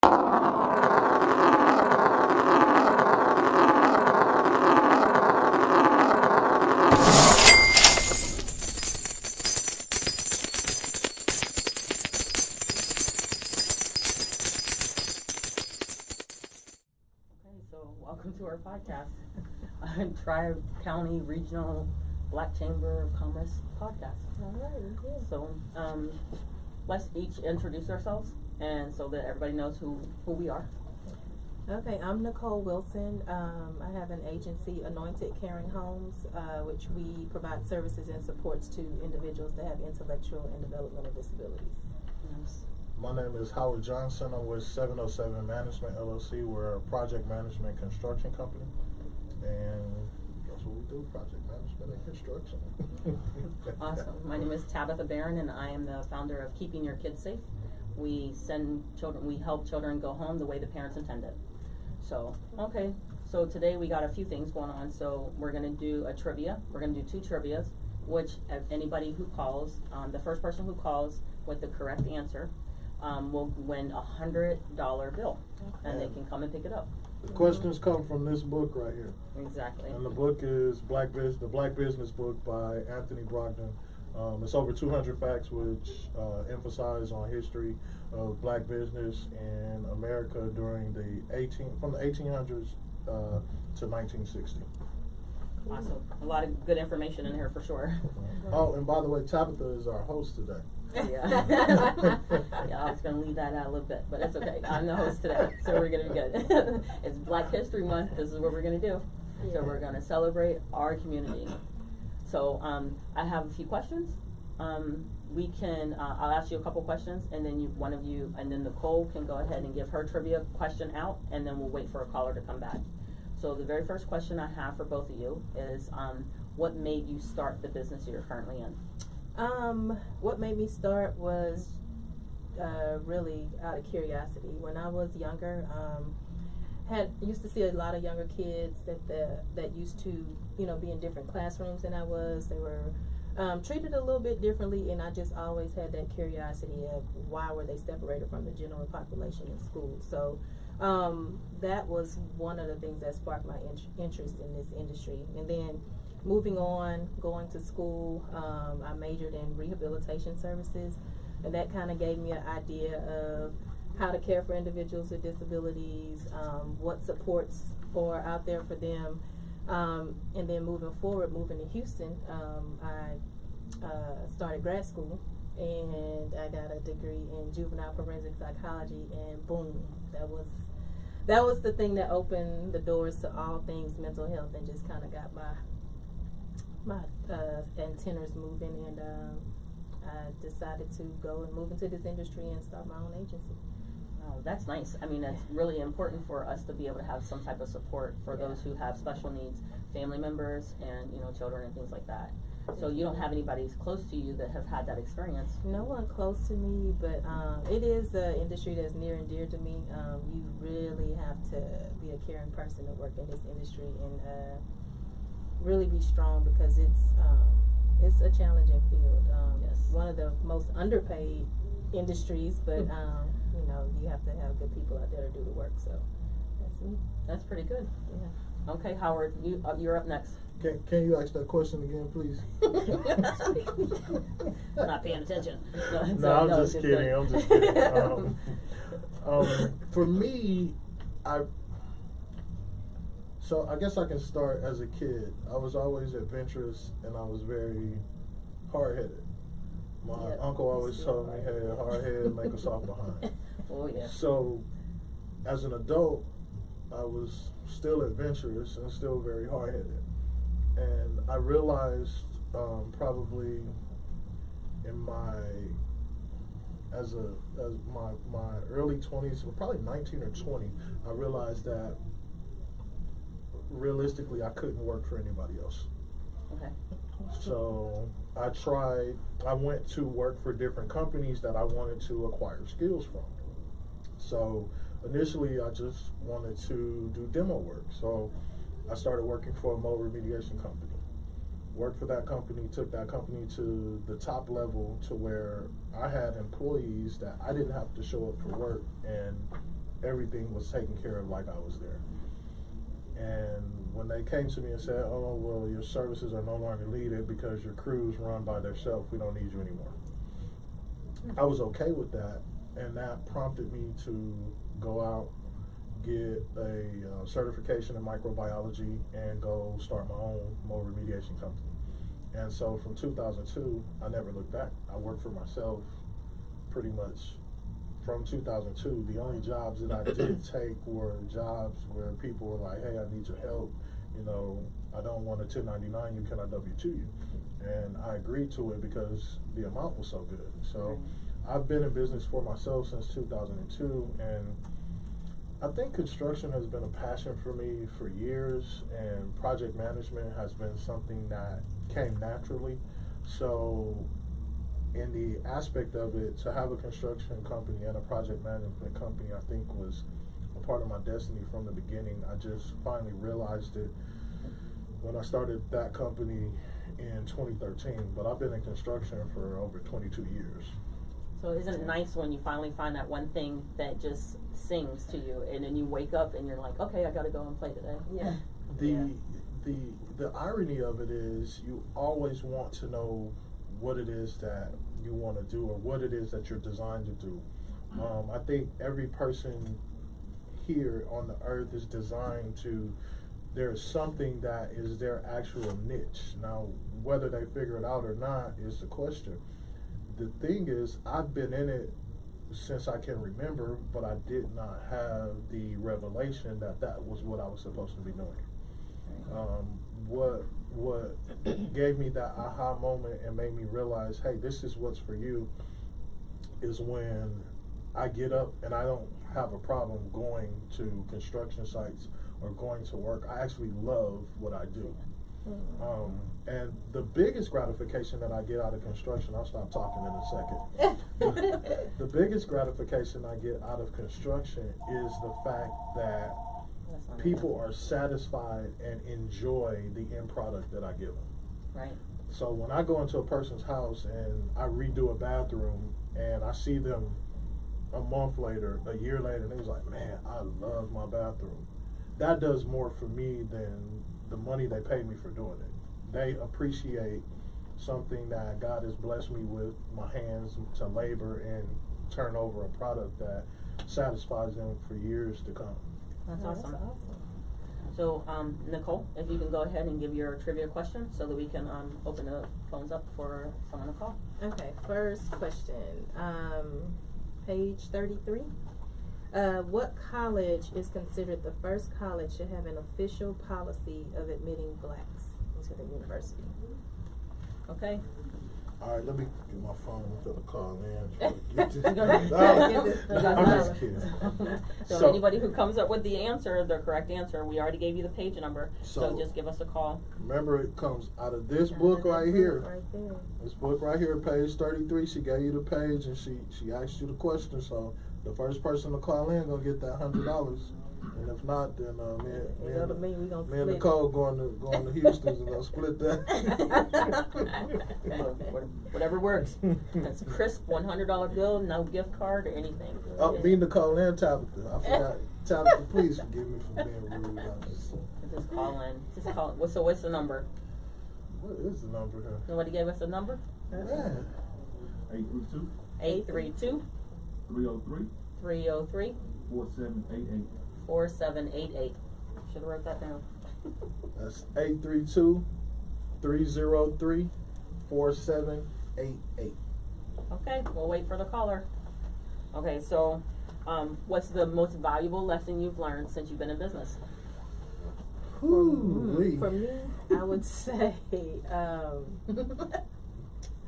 So welcome to our podcast, Tri-County Regional Black Chamber of Commerce podcast. All right, yeah. So let's each introduce ourselves, and so that everybody knows who we are. Okay, I'm Nicole Wilson. I have an agency, Anointed Caring Homes, which we provide services and supports to individuals that have intellectual and developmental disabilities. Yes. My name is Howard Johnson. I'm with 707 Management LLC. We're a project management construction company, and that's what we do: project management and construction. Awesome. My name is Tabatha Barron, and I am the founder of Keeping Your Kids Safe. We help children go home the way the parents intended. So, okay. So today we got a few things going on. So we're going to do a trivia. We're going to do 2 trivias, which anybody who calls, the first person who calls with the correct answer, will win a $100 bill, and they can come and pick it up. The questions come from this book right here. Exactly. And the book is the Black Business Book by Anthony Brogdon. It's over 200 facts which emphasize on history of black business in America during from the 1800s to 1960. Awesome. A lot of good information in here for sure. Oh, and by the way, Tabatha is our host today. Yeah. Yeah, I was going to leave that out a little bit, but it's okay. I'm the host today, so we're going to be good. It's Black History Month. This is what we're going to do. Yeah. So we're going to celebrate our community. So I have a few questions. We can, I'll ask you a couple questions, and then and then Nicole can go ahead and give her trivia question out, and then we'll wait for a caller to come back. So the very first question I have for both of you is, what made you start the business you're currently in? What made me start was really out of curiosity. When I was younger, used to see a lot of younger kids that used to, be in different classrooms than I was. They were treated a little bit differently, and I just always had that curiosity of why were they separated from the general population in school. So that was one of the things that sparked my interest in this industry. And then moving on, going to school, I majored in rehabilitation services, and that kind of gave me an idea of how to care for individuals with disabilities, what supports are out there for them. And then moving to Houston, I started grad school, and I got a degree in juvenile forensic psychology, and boom, that was the thing that opened the doors to all things mental health, and just kind of got my antennas moving, and I decided to go and move into this industry and start my own agency. Oh, that's nice. I mean, that's really important for us to be able to have some type of support for those who have special needs, family members, and children and things like that. So you don't have anybody close to you that have had that experience? No one close to me, but it is an industry that's near and dear to me. You really have to be a caring person to work in this industry, and really be strong, because it's a challenging field. Yes. One of the most underpaid industries, but you have to have good people out there to do the work. So that's me. That's pretty good. Yeah. Okay, Howard, you're up next. Can you ask that question again, please? Not paying attention. No, I'm just kidding. I'm just kidding. For me, I guess I can start as a kid. I was always adventurous, and I was very hard-headed. My uncle always told me, hey, a hard head make a soft behind. Oh, yeah. So, as an adult, I was still adventurous and still very hard-headed. And I realized probably in my early 20s, or probably 19 or 20, I realized that realistically I couldn't work for anybody else. Okay. So I went to work for different companies that I wanted to acquire skills from. So initially I just wanted to do demo work. So I started working for a mold remediation company. Worked for that company, took that company to the top level to where I had employees that I didn't have to show up for work, and everything was taken care of like I was there. And when they came to me and said, oh, well, your services are no longer needed because your crews run by themselves, we don't need you anymore. I was okay with that, and that prompted me to go out, get a certification in microbiology, and go start my own mold remediation company. And so from 2002, I never looked back. I worked for myself pretty much from 2002. The only jobs that I did take were jobs where people were like, hey, I need your help. You know, I don't want a 1099 you, can I W-2 you? And I agreed to it because the amount was so good. So I've been in business for myself since 2002, and I think construction has been a passion for me for years, and project management has been something that came naturally. So in the aspect of it, to have a construction company and a project management company, I think was a part of my destiny from the beginning. I just finally realized it when I started that company in 2013, but I've been in construction for over 22 years. So isn't it nice when you finally find that one thing that just sings to you, and then you wake up and you're like, okay, I gotta go and play today? Yeah. The irony of it is you always want to know what it is that you want to do or what it is that you're designed to do. I think every person here on the earth is designed to, there's something that is their actual niche. Now, whether they figure it out or not is the question. The thing is, I've been in it since I can remember, but I did not have the revelation that that was what I was supposed to be doing. What gave me that aha moment and made me realize, hey, this is what's for you, is when I get up and I don't have a problem going to construction sites or going to work. I actually love what I do. And the biggest gratification that I get out of construction, I'll stop talking in a second. The biggest gratification I get out of construction is the fact that people are satisfied and enjoy the end product that I give them. Right. So when I go into a person's house and I redo a bathroom and I see them a month later, a year later, and they're like, man, I love my bathroom. That does more for me than the money they pay me for doing it. They appreciate something that God has blessed me with, my hands to labor and turn over a product that satisfies them for years to come. That's awesome. That's awesome. So, Nicole, if you can go ahead and give your trivia question so that we can open the phones up for someone to call. Okay, first question. Page 33. What college is considered the first college to have an official policy of admitting blacks into the university? Okay. All right, let me get my phone to the call in. I'm just kidding. So anybody who comes up with the answer, the correct answer, we already gave you the page number, so just give us a call. Remember, it comes out of this book right here. Right there. This book right here, page 33. She gave you the page and she asked you the question. So the first person to call in gonna get that $100. And if not, then me and Nicole going to Houston's and they'll split that. Whatever works. That's a crisp $100 bill, no gift card or anything. Oh, me, Nicole, and Tabatha. I forgot. Tabatha, please forgive me for being rude. Just call in. Just call. What's the number? What is the number here? Nobody gave us a number? Man. 832 303 303 4788. 4788. Should have wrote that down. That's 832 303 4788. Okay, we'll wait for the caller. Okay, so what's the most valuable lesson you've learned since you've been in business? For me, I would say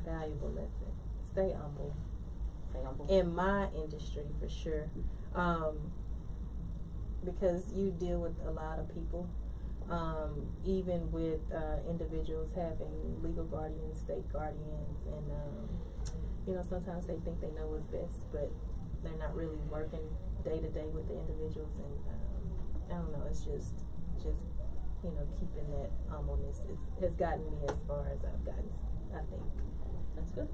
valuable lesson. Stay humble. Stay humble. In my industry, for sure. Because you deal with a lot of people, even with individuals having legal guardians, state guardians, and sometimes they think they know what's best, but they're not really working day to day with the individuals. And I don't know, it's just keeping that humbleness has gotten me as far as I've gotten. I think that's good.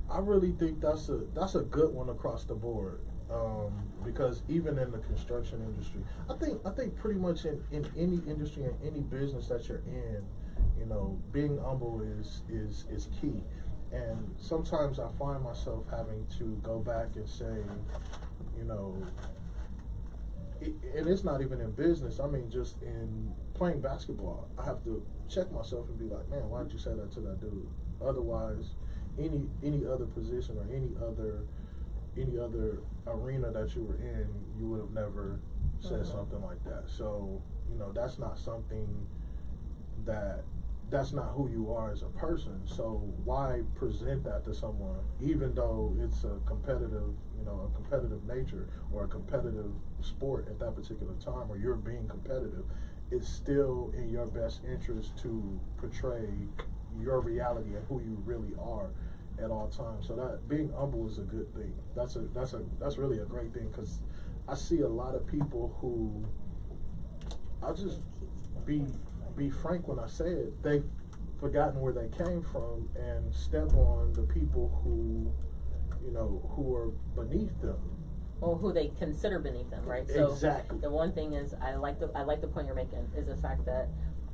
I really think that's a good one across the board. Because even in the construction industry, I think pretty much in any industry, in any business that you're in, you know, being humble is key. And sometimes I find myself having to go back and say, you know, and it's not even in business. I mean, just in playing basketball, I have to check myself and be like, man, why did you say that to that dude? Otherwise, any other position or any other arena that you were in, you would have never said something like that. So, you know, that's not something that's not who you are as a person. So why present that to someone, even though it's a competitive nature or a competitive sport at that particular time, or you're being competitive, it's still in your best interest to portray your reality and who you really are at all times. So that being humble is a good thing. That's really a great thing, because I see a lot of people who, I'll just be frank when I say it, they've forgotten where they came from and step on the people who, you know, who are beneath them. Or who they consider beneath them, right? So exactly. The one thing is, I like the point you're making, is the fact that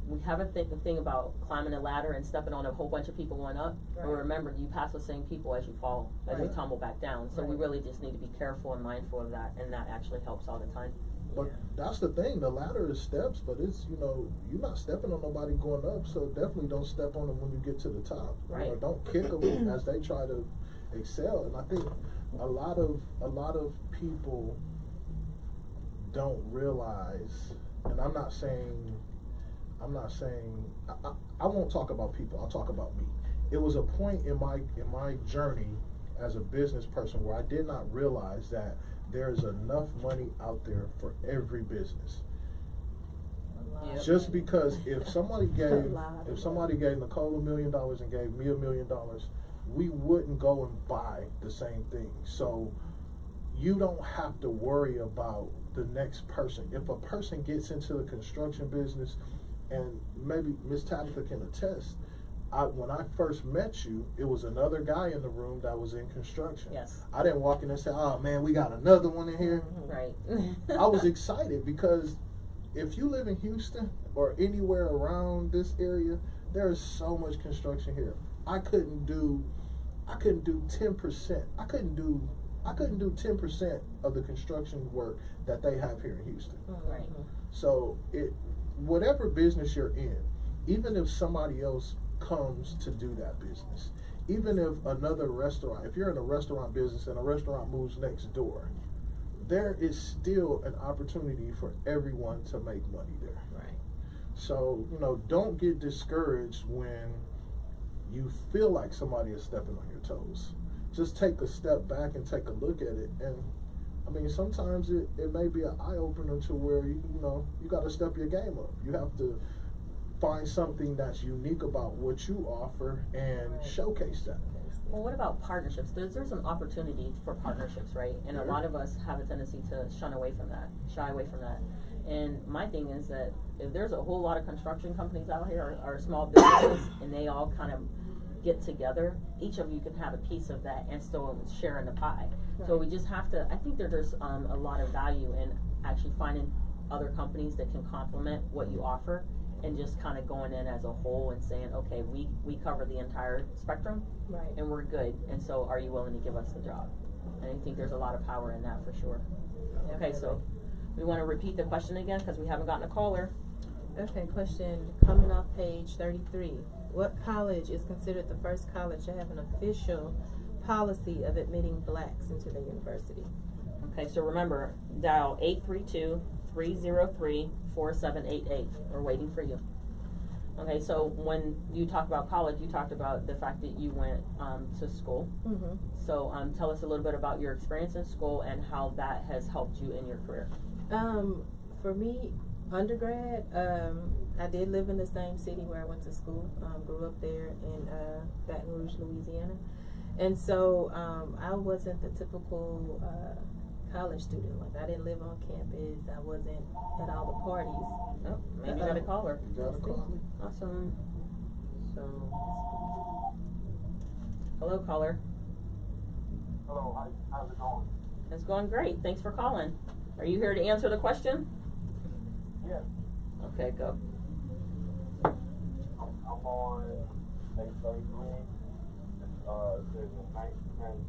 we have a thing about climbing a ladder and stepping on a whole bunch of people going up. Right. But remember, you pass the same people as you fall, as you tumble back down. So we really just need to be careful and mindful of that, and that actually helps all the time. But that's the thing, the ladder is steps, but it's, you know, you're not stepping on nobody going up, so definitely don't step on them when you get to the top. Right. You know, don't kick them as they try to excel. And I think a lot of people don't realize, and I'm not saying I won't talk about people, I'll talk about me. It was a point in my journey as a business person where I did not realize that there's enough money out there for every business. Yep. Just because if somebody gave Nicole $1 million and gave me $1 million, we wouldn't go and buy the same thing. So you don't have to worry about the next person. If a person gets into the construction business, and maybe Miss Tabatha can attest, when I first met you, it was another guy in the room that was in construction. Yes. I didn't walk in and say, oh man, we got another one in here. Right. I was excited because if you live in Houston or anywhere around this area, there is so much construction here. I couldn't do 10%. I couldn't do 10% of the construction work that they have here in Houston. Right. So whatever business you're in, even if somebody else comes to do that business, even if another restaurant, if you're in a restaurant business and a restaurant moves next door, there is still an opportunity for everyone to make money there. Right. So, you know, don't get discouraged when you feel like somebody is stepping on your toes. Just take a step back and take a look at it. And I mean, sometimes it may be an eye-opener to where, you know, you got to step your game up. You have to find something that's unique about what you offer and showcase that. Well, what about partnerships? There's an opportunity for partnerships, right? And a lot of us have a tendency to shy away from that. And my thing is that if there's a whole lot of construction companies out here or small businesses, and they all kind of get together, each of you can have a piece of that and still share in the pie. Right. So we just have to, I think there's a lot of value in actually finding other companies that can complement what you offer, and just kind of going in as a whole and saying, okay, we cover the entire spectrum, right, and we're good, and so are you willing to give us the job? And I think there's a lot of power in that for sure. Definitely. Okay, so we want to repeat the question again because we haven't gotten a caller. Okay, question coming off page 33. What college is considered the first college to have an official policy of admitting blacks into the university? Okay, so remember, dial 832-303-4788. We're waiting for you. Okay, so when you talk about college, you talked about the fact that you went to school. Mm-hmm. So tell us a little bit about your experience in school and how that has helped you in your career. For me, undergrad, I did live in the same city where I went to school. Grew up there in Baton Rouge, Louisiana. And so I wasn't the typical college student. Like, I didn't live on campus. I wasn't at all the parties. Oh, maybe you got a caller. Awesome. So, hello, caller. Hello, how's it going? It's going great. Thanks for calling. Are you here to answer the question? Yes. Okay, go. I'm on 833. It says in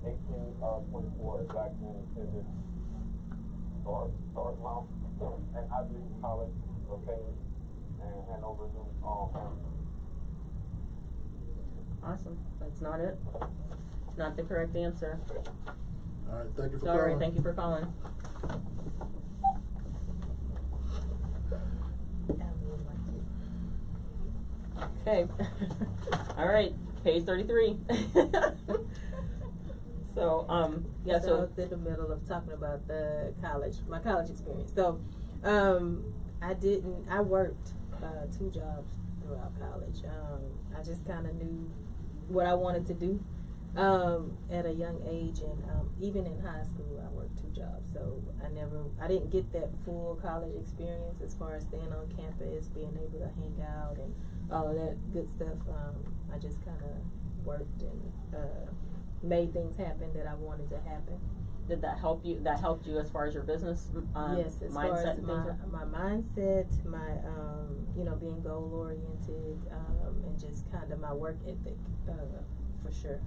1824 exactly. It says it's North Mount and Ivy League College located in Hanover, New Awesome. That's not it. It's not the correct answer. All right, thank you for Sorry, calling. thank you for calling. Okay. All right. Page 33. So, yeah, So I so. was in the middle of talking about my college experience. So, I worked 2 jobs throughout college. I just kind of knew what I wanted to do at a young age, and even in high school, I worked 2 jobs. So I didn't get that full college experience as far as staying on campus, being able to hang out, and all of that good stuff. I just kind of worked and made things happen that I wanted to happen. Did that help you? That helped you as far as your business Yes, as far mindset as and things? my mindset, my being goal oriented, and just kind of my work ethic, for sure.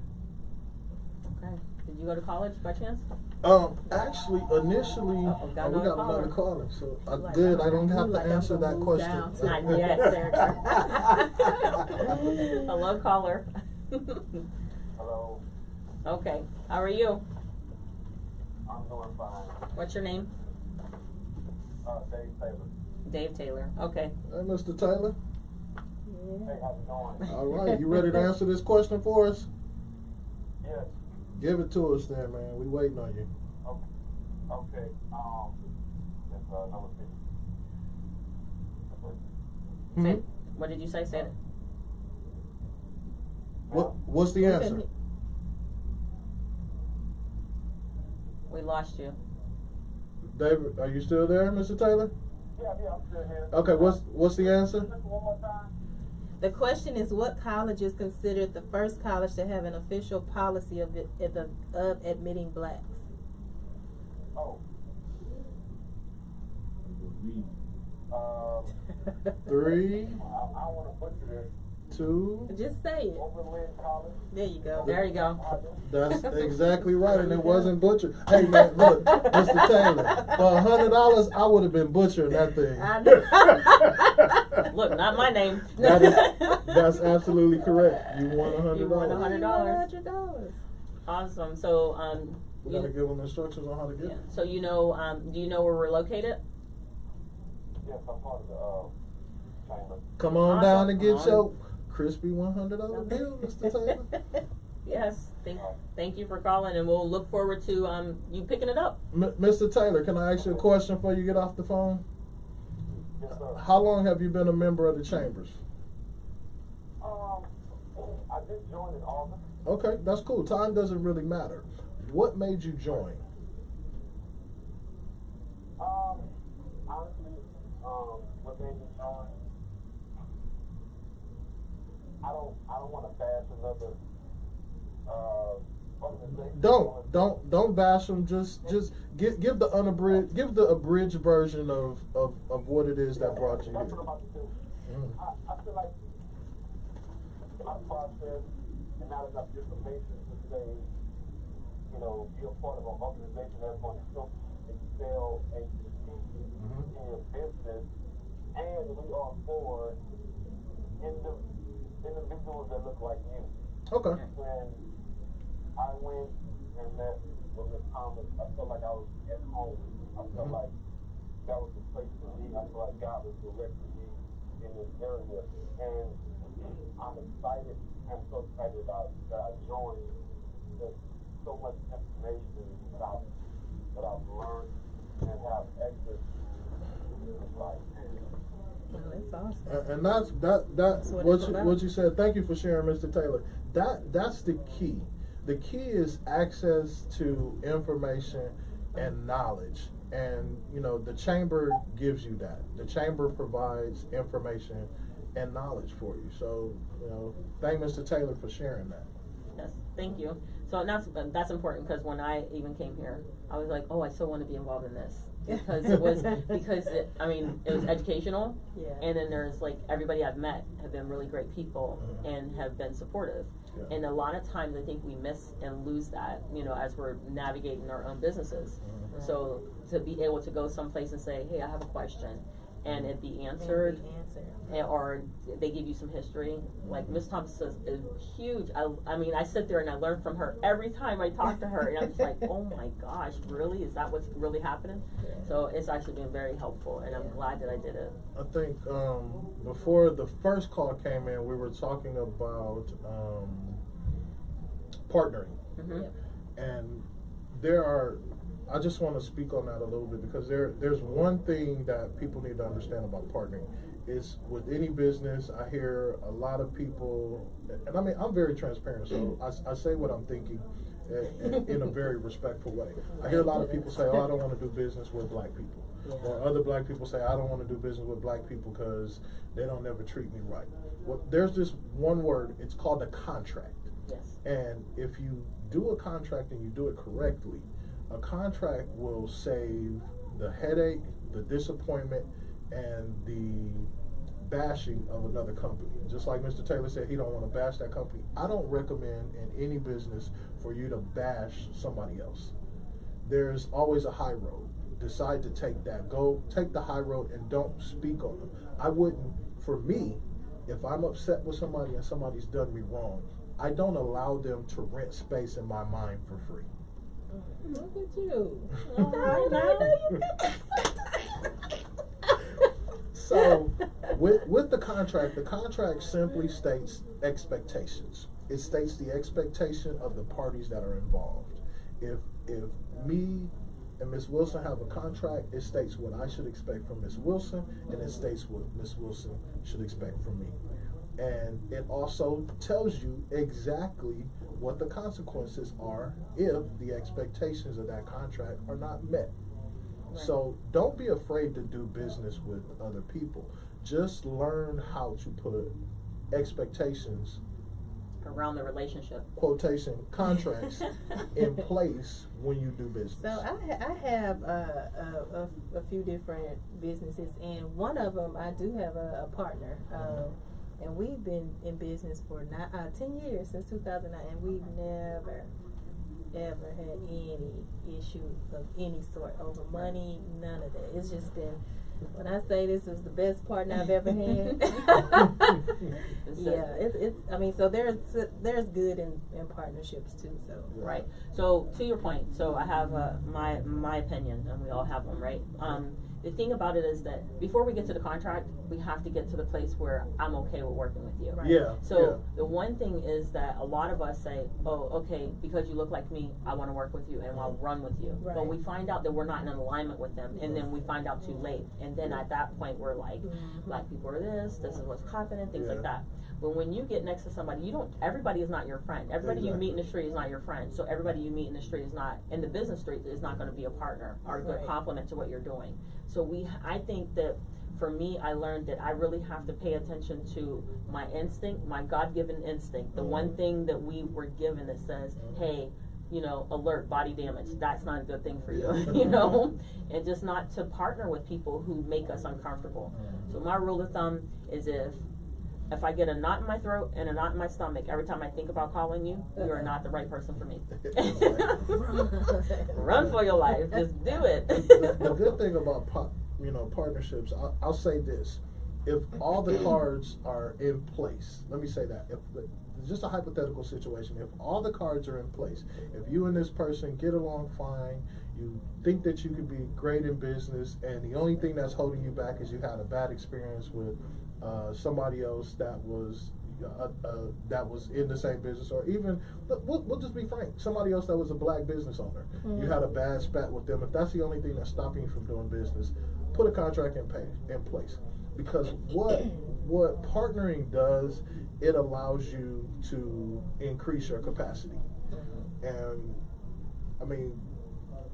Okay. Did you go to college by chance? Actually, initially, we we got another another caller, so Like, good. I I'm don't have to like I'm answer gonna that move question. down to- Not yet, Sarah. Hello, caller. Hello. Okay. How are you? I'm doing fine. What's your name? Dave Taylor. Dave Taylor. Okay. Hey, Mr. Taylor. Yeah. Hey, how's it going? All right, you ready to answer this question for us? Yes. Give it to us then, man. We waiting on you. Okay. It's number 50. Say, what did you say? Say it. What's the answer? We lost you. David, are you still there, Mr. Taylor? Yeah, I'm still here. Okay, what's the answer? One more time. The question is, what college is considered the first college to have an official policy of admitting blacks? Oh. 3, I want to butcher this. 2. Just say it. Overland College. There you go. There you go. That's exactly right, and it wasn't butchered. Hey man, look, Mr. Taylor, for $100, I would have been butchering that thing. I know. Look, not my name. That's absolutely correct. You won $100. You won $100. $100. Awesome. So, We gotta give them instructions on how to get yeah. it. So do you know where we're located? Yes, I'm part of the chamber. Come on Awesome. down and get your crispy $100 bill, Mr. Taylor. Yes. Thank you for calling, and we'll look forward to you picking it up. Mr. Taylor, can I ask you a question before you get off the phone? Yes, sir. How long have you been a member of the chambers? I just joined in August. Okay, that's cool. Time doesn't really matter. What made you join? Honestly, what made me join? I don't want to bash another organization. Don't bash them. Just give the unabridged, give the abridged version of what it is that brought you That's here. what I'm about to do. I feel like my process and not enough information to say, be a part of an organization that's going to help excel and succeed in your business. And we are for individuals that look like you. Okay. When I went and met with Ms. Thomas, I felt like I was at home. I felt like that was the place for me. I felt like God was directing me in this area. And I'm excited. I'm so excited about that I joined. There's so much information that I've learned and have access to. Like, That's awesome. And that's what what it's about. what you said. Thank you for sharing, Mr. Taylor. That's the key. The key is access to information and knowledge. And the chamber gives you that. The chamber provides information and knowledge for you. So thank Mr. Taylor for sharing that. Yes. Thank you. So that's important because when I even came here, I was like, oh, I still want to be involved in this because it was it was educational. Yeah. And then there's like everybody I've met have been really great people and have been supportive. Yeah. And a lot of times I think we miss and lose that, as we're navigating our own businesses. Right. So to be able to go someplace and say, hey, I have a question, and it be answered. Or they give you some history. Like Miss Thompson is huge. I sit there and I learn from her every time I talk to her, and I'm just like, oh my gosh, really? Is that what's really happening? Yeah. So it's actually been very helpful, and I'm glad that I did it. I think before the first call came in, we were talking about partnering, and I just want to speak on that a little bit because there's one thing that people need to understand about partnering. Is with any business, I hear a lot of people, and I'm very transparent, so I say what I'm thinking in a very respectful way. I hear a lot of people say, oh, I don't want to do business with black people. Or other black people say, I don't want to do business with black people because they don't never treat me right. Well, there's this one word, it's called a contract. Yes. And if you do a contract and you do it correctly, a contract will save the headache, the disappointment, and the bashing of another company. Just like Mr. Taylor said, he don't want to bash that company. I don't recommend in any business for you to bash somebody else. There's always a high road. Decide to take that. Go take the high road and don't speak on them. I wouldn't, for me, if I'm upset with somebody and somebody's done me wrong, I don't allow them to rent space in my mind for free. Look at you. All right, now. So, with the contract simply states expectations. It states the expectation of the parties that are involved. If me and Ms. Wilson have a contract, it states what I should expect from Ms. Wilson, and it states what Ms. Wilson should expect from me. And it also tells you exactly what the consequences are if the expectations of that contract are not met. Right. So don't be afraid to do business with other people. Just learn how to put expectations around the relationship, quotation, contracts in place when you do business. So I have a few different businesses, and one of them I do have a partner. And we've been in business for 10 years, since 2009, and we've never, ever had any issue of any sort over money, none of that. It's just been, when I say this is the best partner I've ever had, so there's good in partnerships too, so. Right. So to your point, so I have my opinion, and we all have one, right? The thing about it is that before we get to the contract, we have to get to the place where I'm okay with working with you. Right. Yeah. So the one thing is that a lot of us say, oh, okay, because you look like me, I want to work with you and I'll run with you. Right. But we find out that we're not in alignment with them, and then we find out too late. And then at that point, we're like, black people are this is what's happening, things like that. But when you get next to somebody, everybody is not your friend. Everybody you meet in the street is not your friend. So everybody you meet in the street is not, in the business street, is not going to be a partner or a good complement to what you're doing. So I think that for me, I learned that I really have to pay attention to my instinct, my God-given instinct. The one thing that we were given that says, hey, alert, body damage. That's not a good thing for you, and just not to partner with people who make us uncomfortable. So my rule of thumb is if I get a knot in my throat and a knot in my stomach every time I think about calling you, you are not the right person for me. Run for your life. Just do it. The good thing about partnerships, I'll say this: if all the cards are in place, let me say that. If just a hypothetical situation, if all the cards are in place, if you and this person get along fine, you think that you could be great in business, and the only thing that's holding you back is you had a bad experience with somebody else that was in the same business, or even we'll just be frank, somebody else that was a black business owner. You had a bad spat with them. If that's the only thing that's stopping you from doing business, put a contract in place, because what partnering does, it allows you to increase your capacity. And I mean,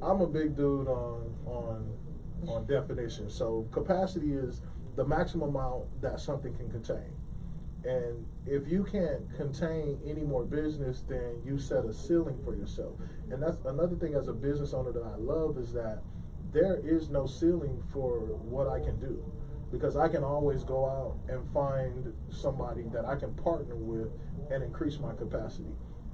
I'm a big dude on definition. So capacity is the maximum amount that something can contain. And if you can't contain any more business, then you set a ceiling for yourself. And that's another thing as a business owner that I love, is that there is no ceiling for what I can do, because I can always go out and find somebody that I can partner with and increase my capacity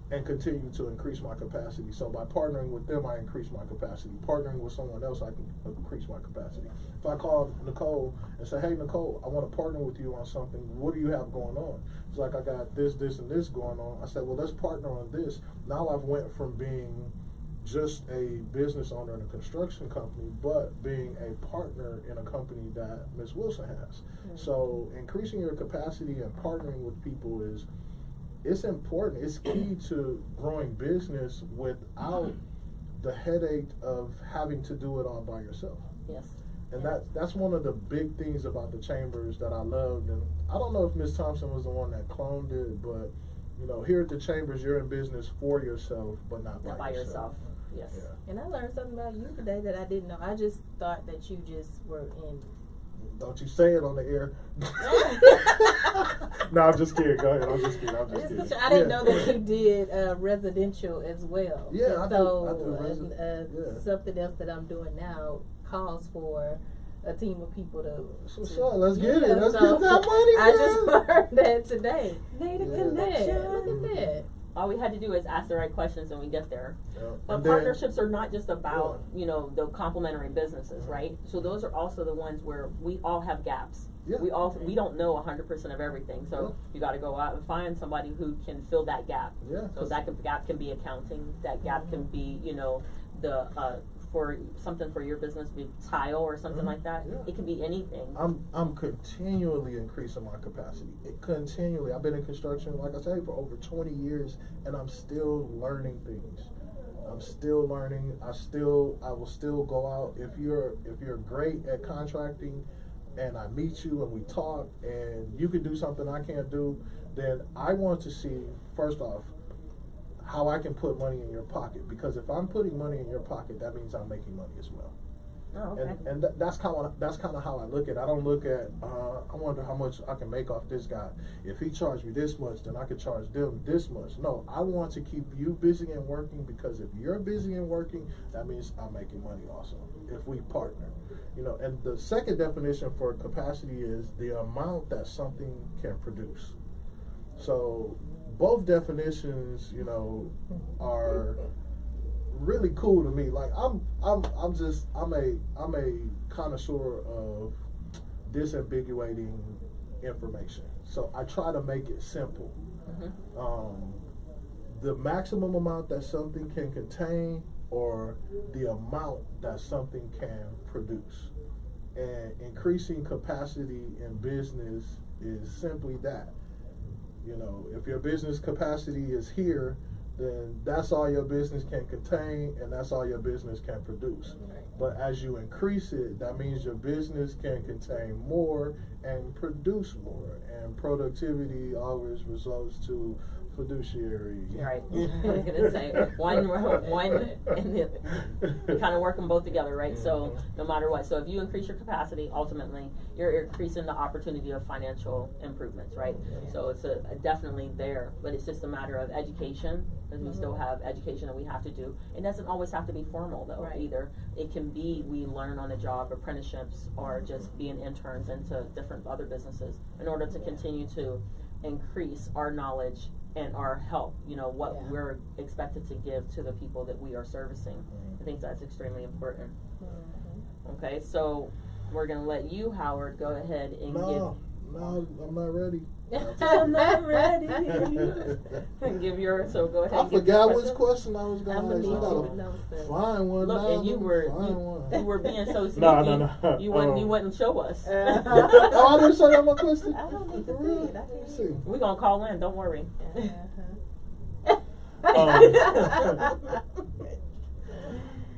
and continue to increase my capacity. So by partnering with them, I increase my capacity. Partnering with someone else, I can increase my capacity. If I call Nicole and say, hey, Nicole, I want to partner with you on something. What do you have going on? It's like, I got this, and this going on. I said, well, let's partner on this. Now I've went from being just a business owner in a construction company, but being a partner in a company that Ms. Wilson has. Mm-hmm. So increasing your capacity and partnering with people it's important. It's key to growing business without the headache of having to do it all by yourself. Yes. And that's one of the big things about the chambers that I loved. And I don't know if Ms. Thompson was the one that cloned it, but here at the chambers, you're in business for yourself, but not by yourself. Yes. Yeah. And I learned something about you today that I didn't know. I just thought that you just were in. Don't you say it on the air. No, I'm just kidding. Go ahead. I'm just kidding. I didn't know that you did residential as well. Yeah, I do something else that I'm doing now calls for a team of people to. Sure, let's get it. Let's get that money. I just learned that today. Made a connection. Look at that. All we had to do is ask the right questions and we get there. Yeah. But partnerships are not just about, the complementary businesses, right? So those are also the ones where we all have gaps. Yeah. We don't know 100% of everything. So you got to go out and find somebody who can fill that gap. Yeah. So gap can be accounting. That gap can be, for something for your business, be tile or something like that. Yeah. It can be anything. I'm continually increasing my capacity. Continually. I've been in construction, like I say, for over 20 years, and I'm still learning things. I'm still learning. I will still go out. If you're great at contracting, and I meet you and we talk, and you can do something I can't do, then I want to see, first off, how I can put money in your pocket. Because if I'm putting money in your pocket, that means I'm making money as well. Oh, okay. And that's kind of how I look at it. I don't look at I wonder how much I can make off this guy. If he charged me this much, then I could charge them this much. No, I want to keep you busy and working, because if you're busy and working, that means I'm making money also. If we partner, And the second definition for capacity is the amount that something can produce. So both definitions, are really cool to me. Like I'm a connoisseur of disambiguating information. So I try to make it simple. Mm-hmm. The maximum amount that something can contain, or the amount that something can produce. And increasing capacity in business is simply that. If your business capacity is here, then that's all your business can contain, and that's all your business can produce. But as you increase it, that means your business can contain more and produce more. And productivity always results to fiduciary. Right. I was gonna say one, and you kind of work them both together, right? Mm-hmm. So no matter what, so if you increase your capacity, ultimately you're increasing the opportunity of financial improvements, right? Yeah. So it's definitely there, but it's just a matter of education, because we still have education that we have to do. It doesn't always have to be formal though, either. It can be we learn on the job, apprenticeships, or just being interns into different other businesses in order to continue to increase our knowledge and our help, what we're expected to give to the people that we are servicing. I think that's extremely important. Okay, so we're going to let you, Howard, go ahead and No, I'm not ready. I'm not ready. Give your, so go ahead. I forgot which question I was going to ask. Find one. Look, and you were being so sneaky. No. You wouldn't show us. I didn't show you my question. I don't need to see it. We're going to call in, don't worry.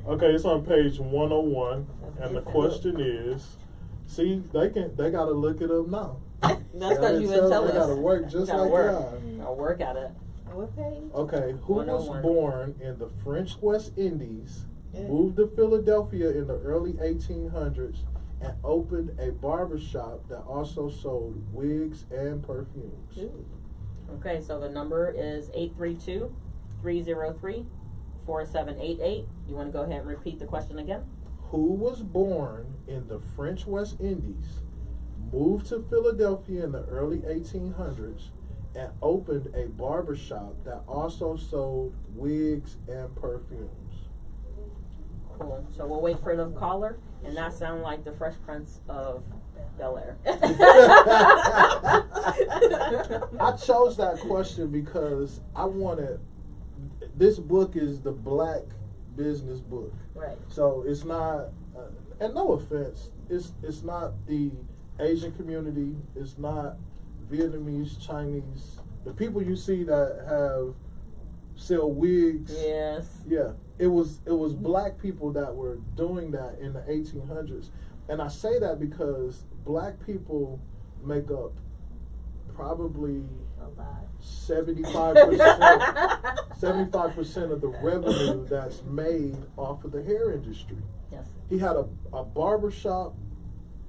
Okay, it's on page 101, and the question is, see, they got to look it up now. That's because you've been telling us. Got to work just like that. I'll work at it. What page? Okay, who was born in the French West Indies, moved to Philadelphia in the early 1800s, and opened a barbershop that also sold wigs and perfumes. Ooh. Okay, so the number is 832-303-4788. You want to go ahead and repeat the question again? Who was born in the French West Indies, moved to Philadelphia in the early 1800s, and opened a barbershop that also sold wigs and perfumes? Cool. So we'll wait for the caller, and that sounds like the Fresh Prince of Bel-Air. I chose that question because I wanted. This book is the Black business book, Right. so it's not. And no offense, it's not the Asian community. It's not Vietnamese, Chinese. The people you see that sell wigs. Yes. Yeah, it was black people that were doing that in the 1800s, and I say that because black people make up probably A lot. 75% of the revenue that's made off of the hair industry. Yes. He had a barber shop.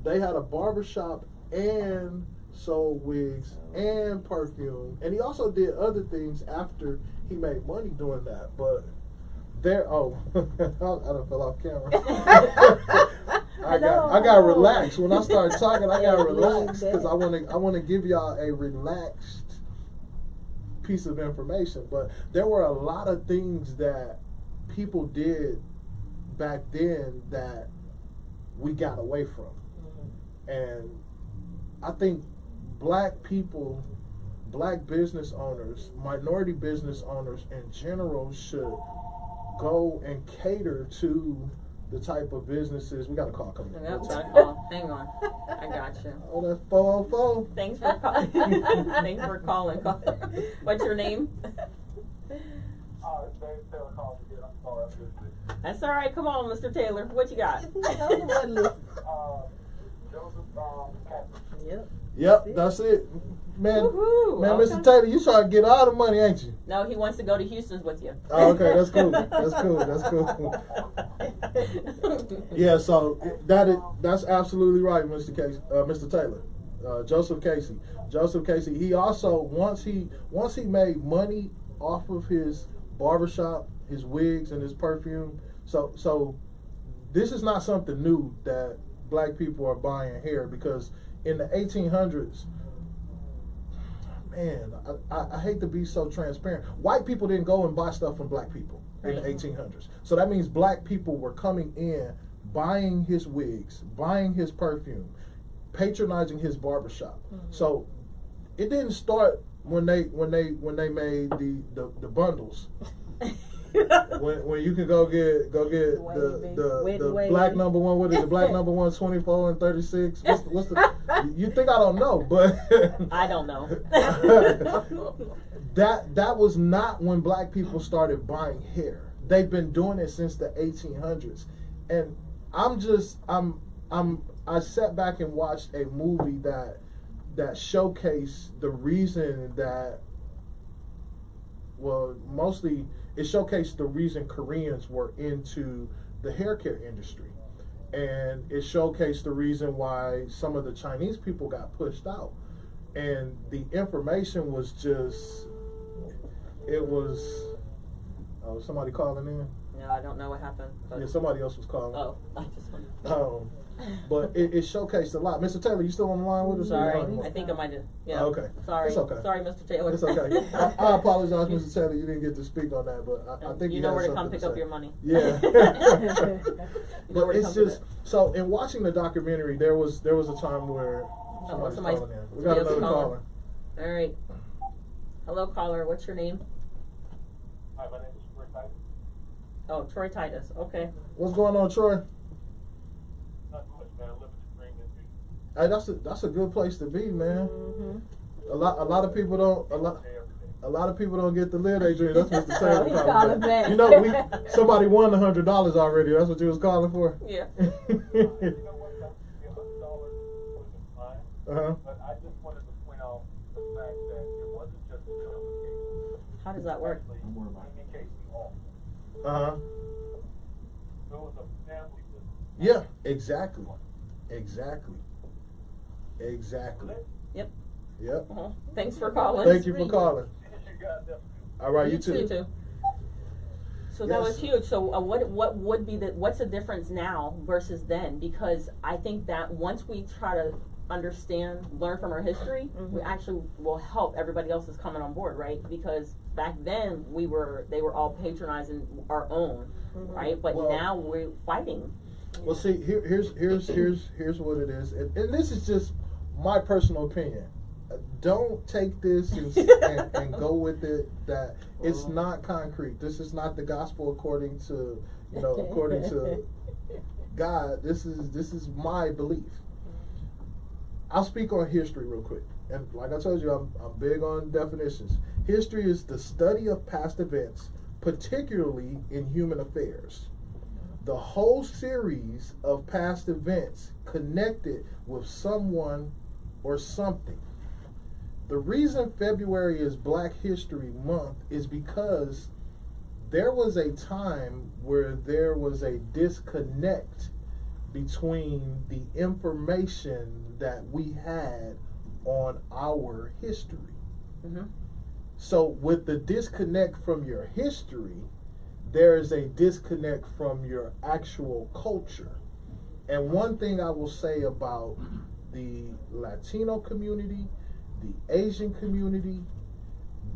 They had a barber shop and sold wigs and perfume, and he also did other things after he made money doing that. But I done fell off camera. I got to relax when I start talking. I got to relax because I want to give y'all a relaxed piece of information. But there were a lot of things that people did back then that we got away from, and I think black people, black business owners, minority business owners in general should go and cater to the type of businesses. We got a call coming in. Yep, got a call. Hang on. I got you. Oh, that's 404. Thanks for calling. Thanks for calling. What's your name? It's Dave Taylor calling again. I'm sorry, I'm just That's all right. Come on, Mr. Taylor. What you got? Joseph Catherine. Yep. Yep, that's it. Man, Woohoo, man, okay. Mr. Taylor, you trying to get all the money, ain't you? No, he wants to go to Houston's with you. Oh, okay, that's cool. That's cool. Yeah, so that's absolutely right, Mr. Taylor, Joseph Casey. Joseph Casey. He also once he made money off of his barbershop, his wigs, and his perfume. So this is not something new that black people are buying hair, because in the 1800s, man, I hate to be so transparent. White people didn't go and buy stuff from black people in the 1800s. So that means black people were coming in, buying his wigs, buying his perfume, patronizing his barbershop. So it didn't start when they made the bundles. when you can go get the black number one. What is the black number one? 24 and 36. What's the? You think I don't know, but I don't know. that was not when black people started buying hair. They've been doing it since the 1800s, and I sat back and watched a movie that showcased the reason that, well, mostly it showcased the reason Koreans were into the hair care industry, and it showcased the reason why some of the Chinese people got pushed out, and the information was just, it was, oh, somebody calling in? No, I don't know what happened. Yeah, somebody else was calling. Oh, I just wanted. But it showcased a lot. Mr. Taylor, you still on the line with us? Sorry, I think I might have. Yeah. Oh, okay. Sorry. It's okay. Sorry, Mr. Taylor. It's okay. I apologize, Mr. Taylor. You didn't get to speak on that, but I think you know where to had come something pick up say. your money. Yeah. You know But where to it's come just so in watching the documentary, there was a time where somebody's calling in. We got somebody's another calling. caller. All right. Hello, caller. What's your name? Hi, my name is Troy Titus. Oh, Troy Titus. Okay. What's going on, Troy? Not much, man. I live in the dream industry. Hey, that's a good place to be, man. Mm-hmm. A lot of people don't get to live their dream. That's Mr. Taylor He calling calling back. back. You know, somebody won $100 already. That's what you was calling for. Yeah. You know what? That $100 wasn't fine. Uh-huh. But I just wanted to point out the fact that it wasn't just a case. How does that work? Actually, indicates the all. Uh-huh. So it was a family business. Yeah, exactly. Exactly. Yep. Yep. Thanks for calling. Thank you for calling. You got that. All right, you too. too. So that was Yes. huge. So what would be what's the difference now versus then? Because I think that once we try to understand, learn from our history, we actually will help everybody else that's coming on board, right? Because back then they were all patronizing our own, right? But Well, now we're fighting. Well, see, here's what it is, and this is just my personal opinion. Don't take this and go with it. That it's not concrete. This is not the gospel according to according to God. This is my belief. I'll speak on history real quick, and like I told you, I'm big on definitions. History is the study of past events, particularly in human affairs. The whole series of past events connected with someone or something. The reason February is Black History Month is because there was a time where there was a disconnect between the information that we had on our history. So with the disconnect from your history, there is a disconnect from your actual culture. And one thing I will say about the Latino community, the Asian community,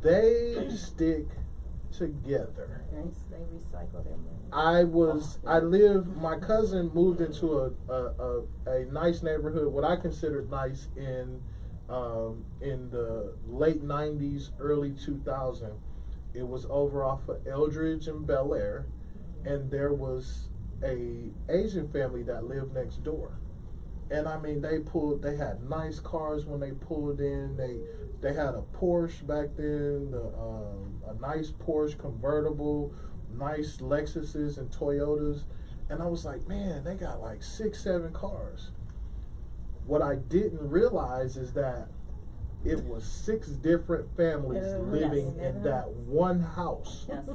they stick together. They recycle their money. My cousin moved into a nice neighborhood, what I considered nice in the late 90s, early 2000s. It was over off of Eldridge and Bel Air, and there was a Asian family that lived next door. And I mean, they had nice cars when they pulled in. They had a Porsche back then, a nice Porsche convertible, nice Lexuses and Toyotas. And I was like, man, they got like 6-7 cars. What I didn't realize is that it was 6 different families living in that one house. Yes.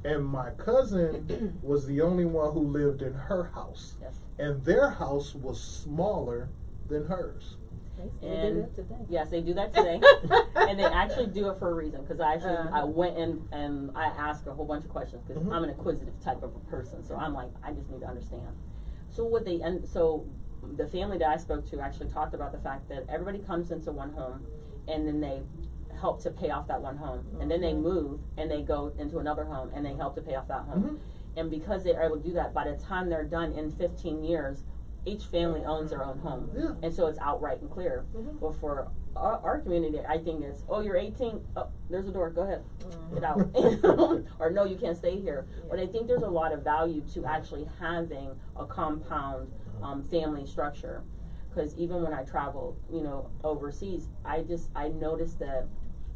And my cousin was the only one who lived in her house. Yes. And their house was smaller than hers. They still do that today. Yes, they do that today. And they actually do it for a reason. Because I went in and I asked a whole bunch of questions. Because I'm an inquisitive type of a person. So I'm like, I just need to understand. So the family that I spoke to actually talked about the fact that everybody comes into one home and then they help to pay off that one home. And then they move and they go into another home and they help to pay off that home. And because they're able to do that, by the time they're done in 15 years, each family owns their own home. Yeah. And so it's outright and clear. But for our community, I think it's, oh, you're 18, oh, there's a door, go ahead, get out. Or no, you can't stay here. But I think there's a lot of value to actually having a compound family structure. Because even when I traveled, overseas, I noticed that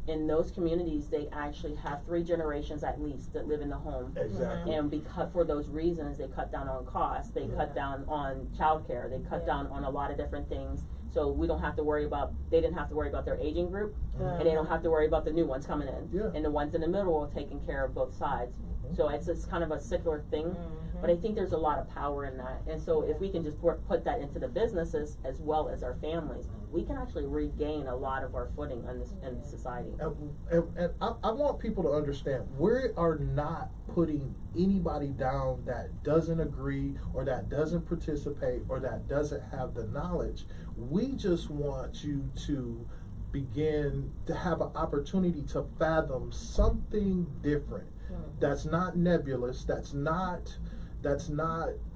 in those communities, they actually have 3 generations at least that live in the home. Exactly. And because for those reasons, they cut down on costs, they cut down on childcare, they cut down on a lot of different things. So they didn't have to worry about their aging group, and they don't have to worry about the new ones coming in. Yeah. And the ones in the middle are taking care of both sides. So it's kind of a secular thing, but I think there's a lot of power in that. And so if we can just put that into the businesses as well as our families, we can actually regain a lot of our footing in society. And I want people to understand, we are not putting anybody down that doesn't agree or that doesn't participate or that doesn't have the knowledge. We just want you to begin to have an opportunity to fathom something different. That's not nebulous, that's not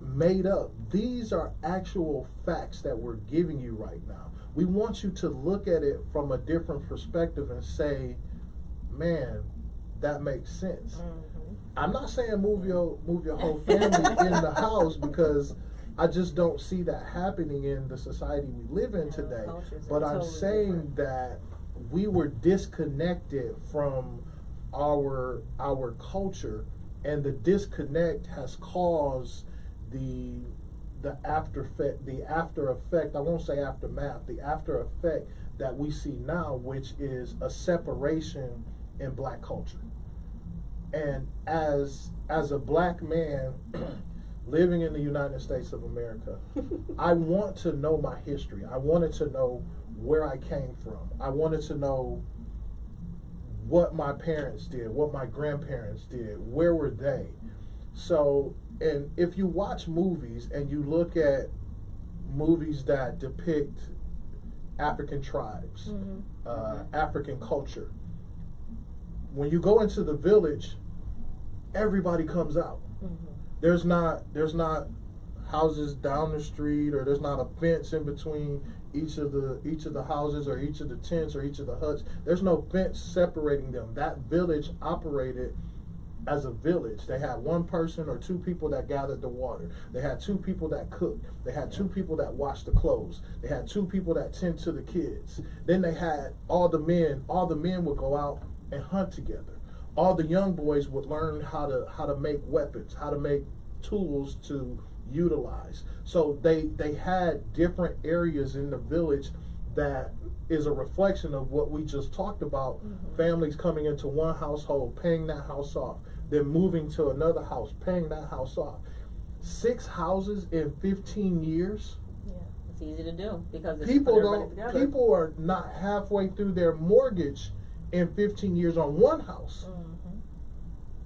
made up. These are actual facts that we're giving you right now. We want you to look at it from a different perspective and say, man, that makes sense. I'm not saying move your whole family in the house, because I just don't see that happening in the society we live in today. But I'm saying that we were disconnected from our culture, and the disconnect has caused the after effect, I won't say aftermath, the after effect that we see now, which is a separation in Black culture. And as a Black man, living in the United States of America, I want to know my history. I wanted to know where I came from. I wanted to know what my parents did, what my grandparents did, where were they. So, and if you watch movies and you look at movies that depict African tribes, African culture, when you go into the village, everybody comes out. There's not houses down the street, or there's not a fence in between each of the houses or each of the tents or each of the huts. There's no fence separating them. That village operated as a village. They had one person or two people that gathered the water. They had two people that cooked. They had two people that washed the clothes. They had two people that tend to the kids. Then they had all the men. All the men would go out and hunt together. All the young boys would learn how to make weapons, how to make tools to utilize. So they had different areas in the village that is a reflection of what we just talked about. Families coming into one household, paying that house off, then moving to another house, paying that house off. 6 houses in 15 years. Yeah, it's easy to do because it's people are not halfway through their mortgage in 15 years on one house.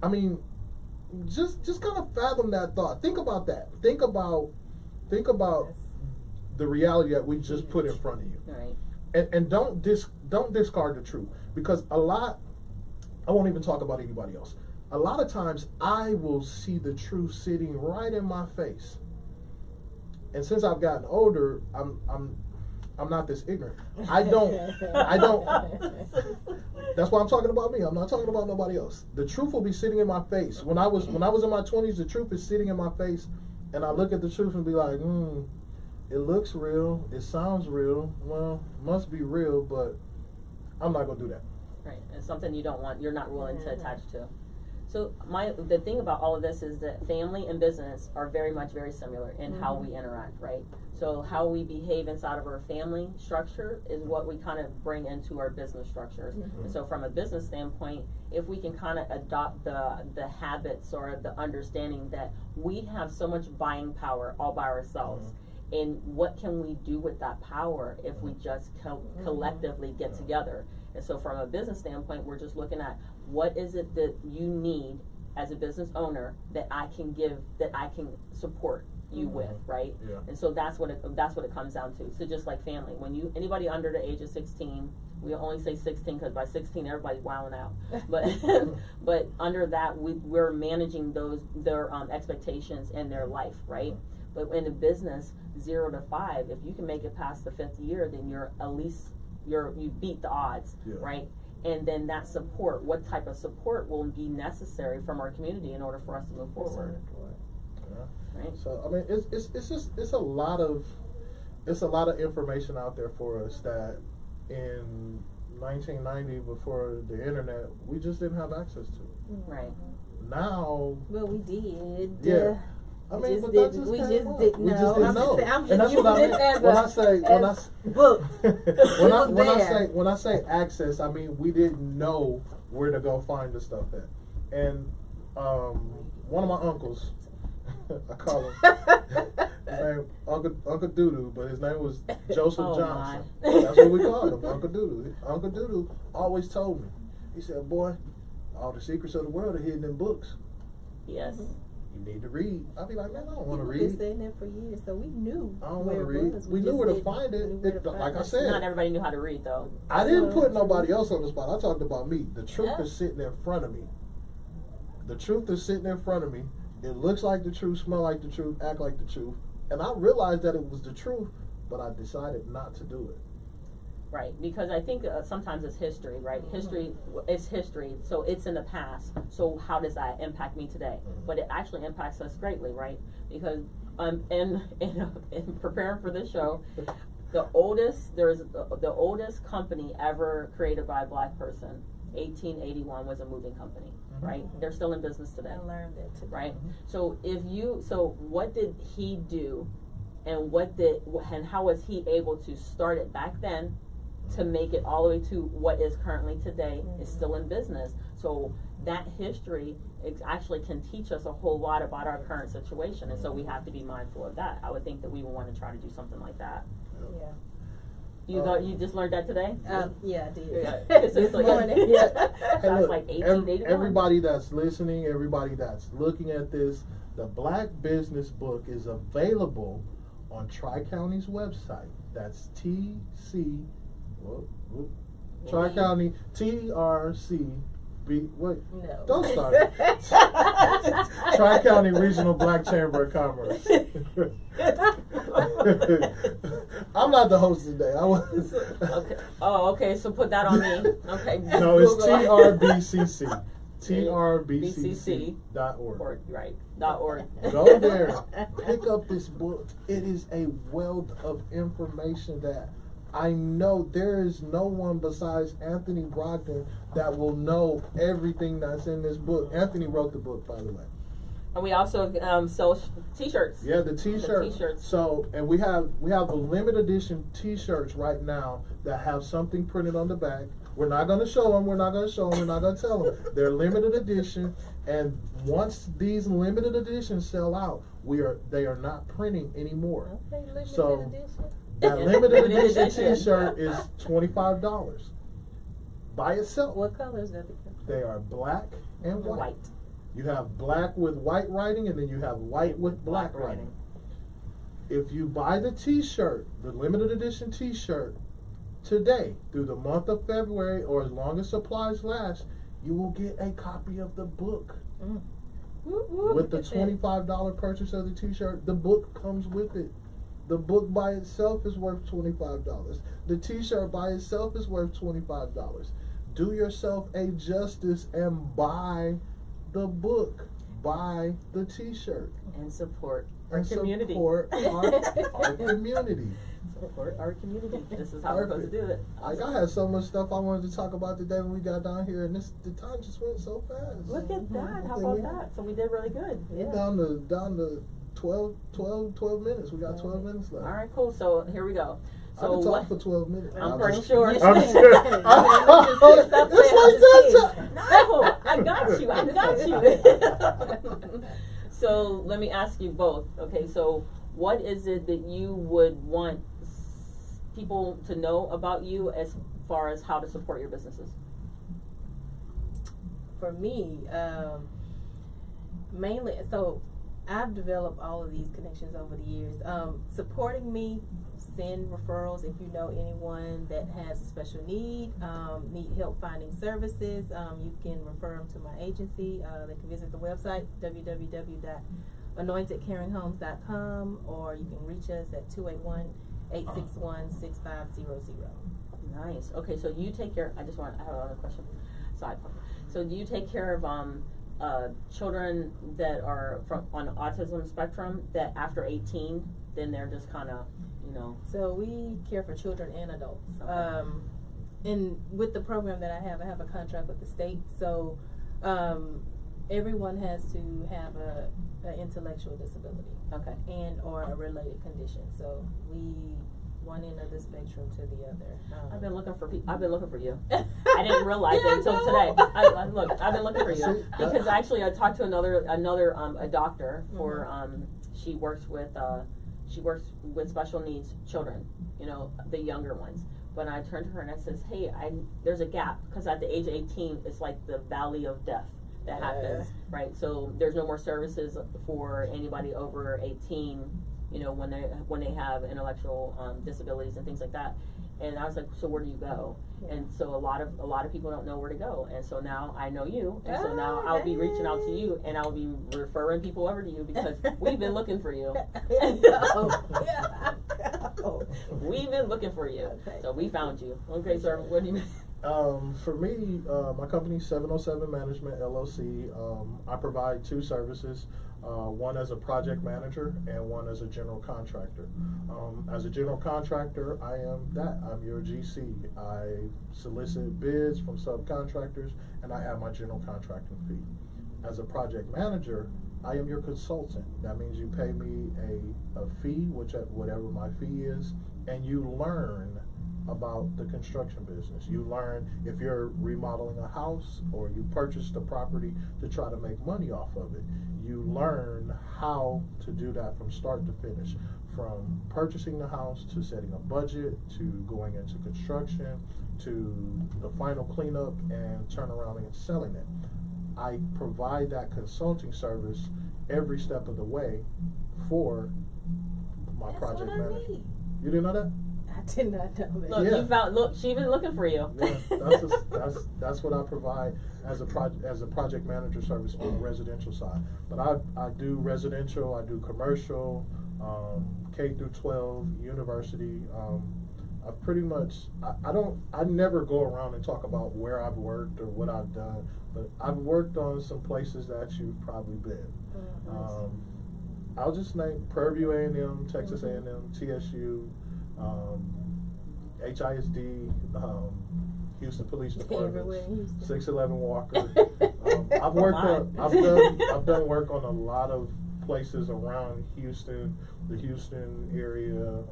I mean, just kind of fathom that thought. Think about that. Think about the reality that we just put in front of you. Right. And don't discard the truth, because I won't even talk about anybody else. A lot of times I will see the truth sitting right in my face. And since I've gotten older, I'm not this ignorant. I don't that's why I'm talking about me. I'm not talking about nobody else. The truth will be sitting in my face. When I was in my 20s, the truth is sitting in my face, and I look at the truth and be like, it looks real, it sounds real, well, must be real, but I'm not gonna do that. Right. It's something you're not willing to attach to. So the thing about all of this is that family and business are very similar in how we interact, right? So how we behave inside of our family structure is what we kind of bring into our business structures. And so from a business standpoint, if we can kind of adopt the habits or the understanding that we have so much buying power all by ourselves, and what can we do with that power if we just collectively get together? And so from a business standpoint, we're just looking at what is it that you need as a business owner that I can give, that I can support you with, right? Yeah. And so that's what it comes down to. So just like family, when anybody under the age of 16, we only say 16 because by 16 everybody's wilding out. But but under that we're managing their expectations in their life, right? But in a business, 0 to 5, if you can make it past the 5th year, then you're at least you beat the odds, right? And then that support, what type of support will be necessary from our community in order for us to move forward? Right. So I mean, it's a lot of information out there for us that in 1990, before the internet, we just didn't have access to. Right. Now, well, we did. Yeah. I mean, but that just we came just up. didn't We just know. didn't know. I'm just And that's using what I it mean. as When I say access, I mean we didn't know where to go find the stuff at. And one of my uncles, I call him his name Uncle Doodoo, but his name was Joseph Johnson. That's what we called him, Uncle Doodoo. Uncle Doodoo always told me. He said, "Boy, all the secrets of the world are hidden in books. Yes. You need to read." I'll be like, "Man, I don't want to read." We've been saying that for years, so we knew. I don't want to read. We knew where to find it. Like I said, not everybody knew how to read, though. I didn't put nobody else on the spot. I talked about me. The truth is sitting in front of me. The truth is sitting in front of me. It looks like the truth, smell like the truth, act like the truth. And I realized that it was the truth, but I decided not to do it. Right, because I think sometimes it's history, right? History is history, so it's in the past. So how does that impact me today? But it actually impacts us greatly, right? Because in preparing for this show, the oldest company ever created by a black person, 1881, was a moving company, right? They're still in business today. I learned that today. Right? So what did he do, and how was he able to start it back then to make it all the way to what is currently today is still in business. So that history actually can teach us a whole lot about our current situation, and so we have to be mindful of that. I would think that we would want to try to do something like that. Yeah. You just learned that today? Yeah, I did. Yeah. This morning. Yeah. Hey, Sounds look, like 1881. everybody that's listening, everybody that's looking at this, the Black Business Book is available on Tri-County's website. That's TC, Tri-County, TRCB, wait, No. don't start it. Tri-County Regional Black Chamber of Commerce. I'm not the host today. I was. Okay. Oh, okay. So put that on me. Okay. No, it's TRBCC. BCC. TRBCC.org. Right. .org. Go there. Pick up this book. It is a wealth of information that I know there is no one besides Anthony Brogdon that will know everything that's in this book. Anthony wrote the book, by the way. And we also sell T-shirts. Yeah, the T-shirts. So, and we have the limited edition T-shirts right now that have something printed on the back. We're not going to show them. We're not going to show them. We're not going to tell them. They're limited edition, and once these limited editions sell out, they are not printing anymore. Okay, limited So, edition. that limited Limited edition edition. T-shirt is $25 by itself. What colors are they? They are black and white. White. You have black with white writing, and then you have white with black writing. If you buy the T-shirt, the limited edition T-shirt, today through the month of February, or as long as supplies last, you will get a copy of the book. Mm. With the $25 purchase of the T-shirt, the book comes with it. The book by itself is worth $25. The T-shirt by itself is worth $25. Do yourself a justice and buy the book. Buy the T-shirt. And support our And community. support our community. Support our community. This is how we're supposed to do it. I had so much stuff I wanted to talk about today when we got down here, and the time just went so fast. Look at that. How I think about that? So we did really good. We're down to 12 minutes. We got 12 minutes left. All right, cool. So here we go. I So can talk what? for 12 minutes. I'm pretty sure. Yes, I'm you sure. can. It's like that. No, I got you. I got you. So let me ask you both. Okay, so what is it that you would want people to know about you as far as how to support your businesses? For me, mainly, so I've developed all of these connections over the years. Supporting me, send referrals if you know anyone that has a special need help finding services. You can refer them to my agency. They can visit the website, www.anointedcaringhomes.com, or you can reach us at 281-861-6500. Nice. Okay, so you take care. I have another question. Side point. So do you take care of children that are on the autism spectrum that after 18, then they're just kind of, So we care for children and adults. Okay. And with the program that I have a contract with the state. So everyone has to have an intellectual disability. Okay. And or a related condition. So we one end of the spectrum to the other. I've been looking for you. I didn't realize it until today. I've been looking for you because actually I talked to another a doctor for she works with special needs children, the younger ones. But I turned to her and I says, hey, there's a gap because at the age of 18 it's like the valley of death that happens, right? So there's no more services for anybody over 18. When they have intellectual disabilities and things like that. And I was like, so where do you go? Yeah. And so a lot of people don't know where to go. And so now I know you. And so now I'll be reaching out to you and I'll be referring people over to you because we've been looking for you. We've been looking for you. Okay. So we found you. Okay, sir, what do you mean? For me, my company, 707 Management LLC, I provide two services. One as a project manager and one as a general contractor. As a general contractor, I'm your GC. I solicit bids from subcontractors and I have my general contracting fee. As a project manager, I am your consultant. That means you pay me a fee, whatever my fee is, and you learn about the construction business. You learn if you're remodeling a house or you purchased a property to try to make money off of it. You learn how to do that from start to finish, from purchasing the house to setting a budget to going into construction to the final cleanup and turnaround and selling it. I provide that consulting service every step of the way for my That's project what I manager. need. You didn't know that? I did not know that. Look, Yeah. you found. Look, she been looking for you. Yeah, that's what I provide as a project manager service for the residential side. But I do residential, I do commercial, K through 12, university. I pretty much I never go around and talk about where I've worked or what I've done, but I've worked on some places that you've probably been. I'll just name Prairie View A&M, Texas A&M, TSU, HISD, Houston Police Department, Everywhere in Houston. 611 Walker. I've done work on a lot of places around Houston, the Houston area,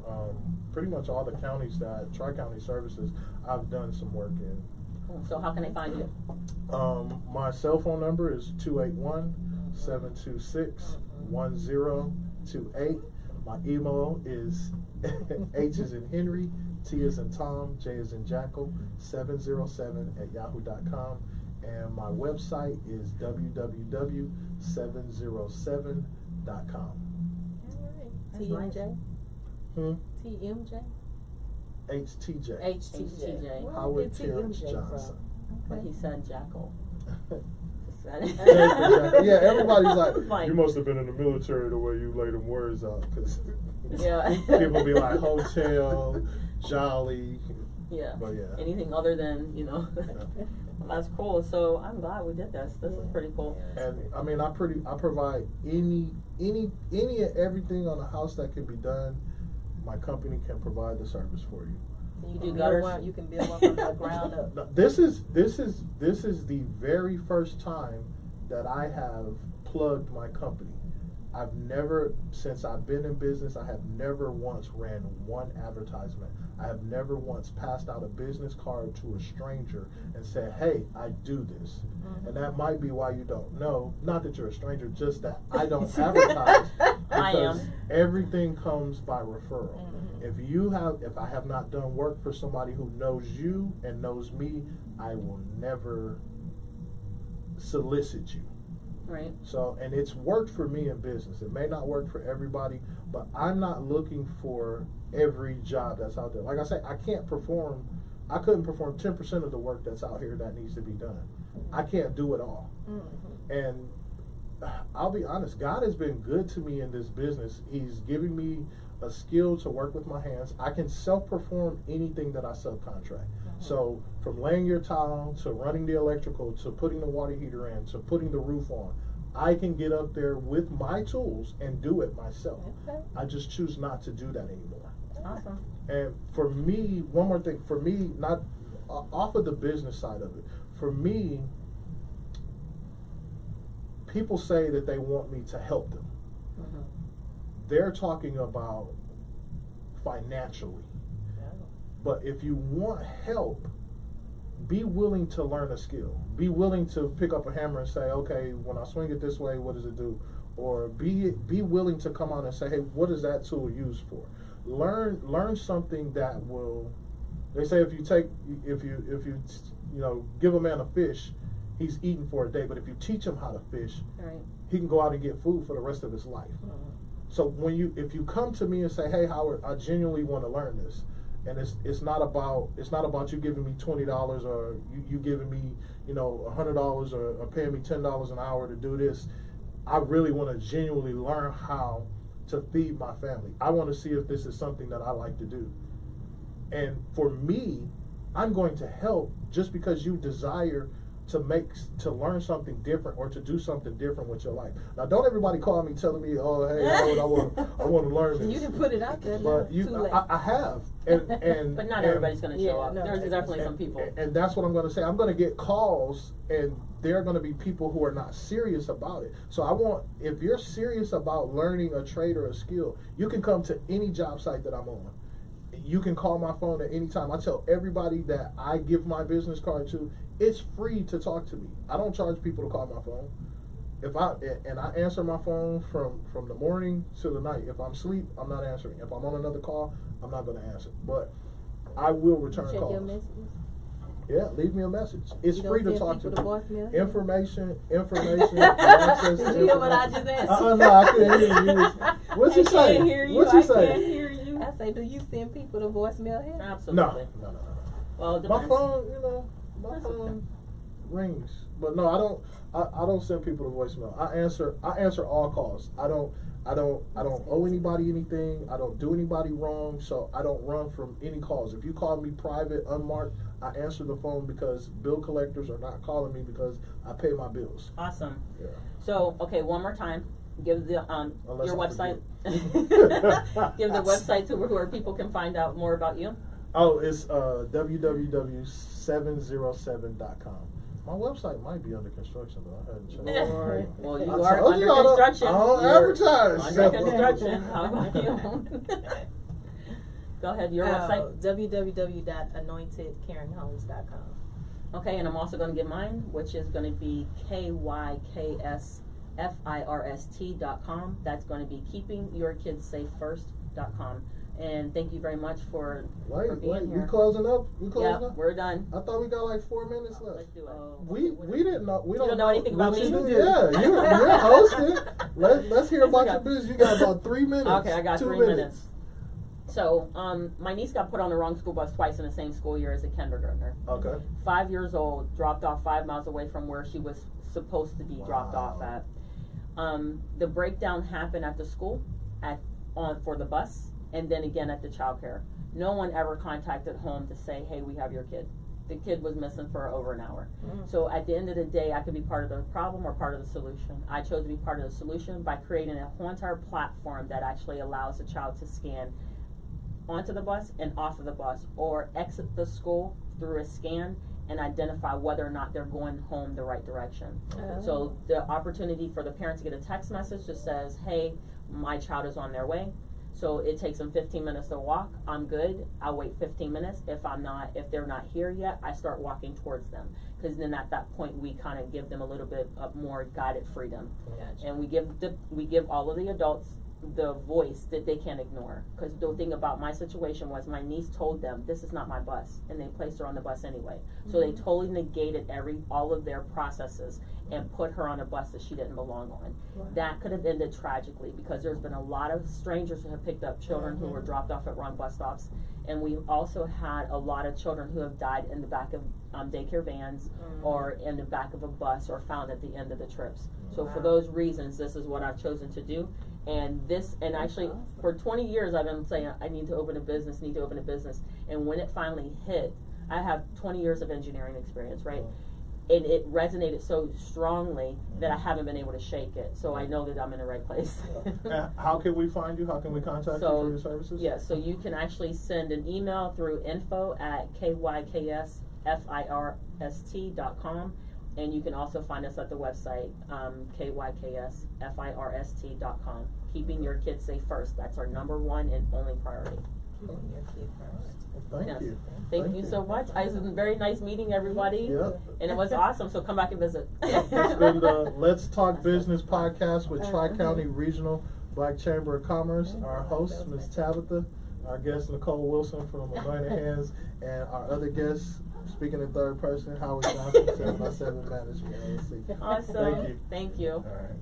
pretty much all the counties that Tri-County Services I've done some work in. So how can they find you? My cell phone number is 281-726-1028. My email is H is in Henry, T is in Tom, J is in Jackal, 707@yahoo.com. And my website is www.707.com. TMJ? TMJ? HTJ. HTJ. Where Howard did Terrence TMJ Johnson. But he said Jackal. Yeah, everybody's like, Fine. you must have been in the military the way you laid them words out. Cause Yeah. people be like, hotel, jolly. Yeah. But yeah. Anything other than, you know. Well, that's cool. So I'm glad we did this. This is pretty cool. And I mean, I provide any and everything on a house that can be done. My company can provide the service for you. You do can gutters? build one. You can build one from the ground up. Now, this is the very first time that I have plugged my company. I've never, since I've been in business, I have never once ran one advertisement. I have never once passed out a business card to a stranger and said, hey, I do this. And that might be why you don't know. Not that you're a stranger, just that I don't advertise. I Because am. everything comes by referral. If I have not done work for somebody who knows you and knows me, I will never solicit you. Right. So, and it's worked for me in business. It may not work for everybody, but I'm not looking for every job that's out there. Like I say, I couldn't perform 10% of the work that's out here that needs to be done. I can't do it all. And I'll be honest, God has been good to me in this business. He's giving me a skill to work with my hands. I can self-perform anything that I subcontract. So from laying your tile to running the electrical to putting the water heater in to putting the roof on, I can get up there with my tools and do it myself. Okay. I just choose not to do that anymore. Awesome. And for me, one more thing, for me, not off of the business side of it, for me, people say that they want me to help them. They're talking about financially. But if you want help, be willing to learn a skill. Be willing to pick up a hammer and say, okay, when I swing it this way, what does it do? Or be willing to come out and say, hey, what is that tool used for? Learn something that will. They say if you give a man a fish, he's eating for a day. But if you teach him how to fish, Right. he can go out and get food for the rest of his life. So if you come to me and say, hey, Howard, I genuinely want to learn this, and it's not about you giving me $20 or you giving me $100 or paying me $10 an hour to do this. I really want to genuinely learn how to feed my family. I want to see if this is something that I like to do. And for me, I'm going to help just because you desire to learn something different or to do something different with your life. Now, don't everybody call me telling me, "Oh, hey, Howard, I want to learn this." You can put it out there. But Too late. I have, and But not everybody's going to show up. no, There's definitely some people. and that's what I'm going to say. I'm going to get calls, and there are going to be people who are not serious about it. So if you're serious about learning a trade or a skill, you can come to any job site that I'm on. You can call my phone at any time. I tell everybody that I give my business card to, it's free to talk to me. I don't charge people to call my phone. I answer my phone from the morning to the night. If I'm asleep, I'm not answering. If I'm on another call, I'm not going to answer. But I will return Check calls. your messages. Yeah, leave me a message. It's You free don't to send talk to people me. to voicemail? Information, access to Did you hear what I just asked? No, I couldn't hear you. What'd you say? Can't hear you. What'd you I say? can't hear you. I say, do you send people to voicemail here? Absolutely. No. Well, it My depends. phone, my phone rings, but no, I don't send people to voicemail. I answer all calls. I don't owe anybody anything. I don't do anybody wrong, so I don't run from any calls. If you call me private, unmarked, I answer the phone because bill collectors are not calling me because I pay my bills. Awesome. Yeah. So, okay, one more time. Give the Unless your I website. forget. Give the website to where people can find out more about you. Oh, it's www.707.com. My website might be under construction, but I hadn't checked. Well, you I are told under you I don't- construction. I don't You're advertise. Under construction. How about you? Go ahead. Your website. www.anointedcaringhomes.com. Okay, and I'm also going to give mine, which is going to be KYKSFIRST.com. That's going to be keepingyourkidssafefirst.com. And thank you very much for being here. We closing up? Yeah, we're done. I thought we got like 4 minutes left. Let's do it. We didn't know. We don't know anything about what me? you do. Yeah, you're hosting. Let's hear about your business. You got about 3 minutes. Okay, I got 2 3 minutes. So, my niece got put on the wrong school bus twice in the same school year as a kindergartner. Okay. 5 years old, dropped off 5 miles away from where she was supposed to be dropped off at. The breakdown happened at the school, for the bus, and then again at the childcare. No one ever contacted home to say, hey, we have your kid. The kid was missing for over an hour. So at the end of the day, I could be part of the problem or part of the solution. I chose to be part of the solution by creating a whole entire platform that actually allows a child to scan onto the bus and off of the bus, or exit the school through a scan and identify whether or not they're going home the right direction. So the opportunity for the parent to get a text message that says, hey, my child is on their way. So it takes them 15 minutes to walk. I'm good. I'll wait 15 minutes. If they're not here yet, I start walking towards them. Because then at that point, we kind of give them a little bit of more guided freedom. Gotcha. And we give all of the adults the voice that they can't ignore. Because the thing about my situation was my niece told them, this is not my bus. And they placed her on the bus anyway. So they totally negated all of their processes and put her on a bus that she didn't belong on. That could have ended tragically, because there's been a lot of strangers who have picked up children who were dropped off at wrong bus stops. And we also had a lot of children who have died in the back of daycare vans or in the back of a bus, or found at the end of the trips. So for those reasons, this is what I've chosen to do. And actually, for 20 years, I've been saying, I need to open a business, And when it finally hit, I have 20 years of engineering experience, right? And it resonated so strongly that I haven't been able to shake it. So I know that I'm in the right place. How can we find you? How can we contact you for your services? Yeah, so you can actually send an email through info@kyksfirst.com. And you can also find us at the website, kyksfirst.com. Keeping your kids safe first. That's our #1 and only priority. Keeping your kid first. Thank Yes. you. Thank you so much. It was a very nice meeting everybody. Yeah. And it was awesome, so come back and visit. It's been the Let's Talk Business podcast with Tri-County Regional Black Chamber of Commerce. Our host, Ms. Tabatha, our guest, Nicole Wilson from Anointed Hands, and our other guest, speaking in third person, Howard Johnson, 7x7 Management LLC. Awesome. Thank you. Thank you. All right.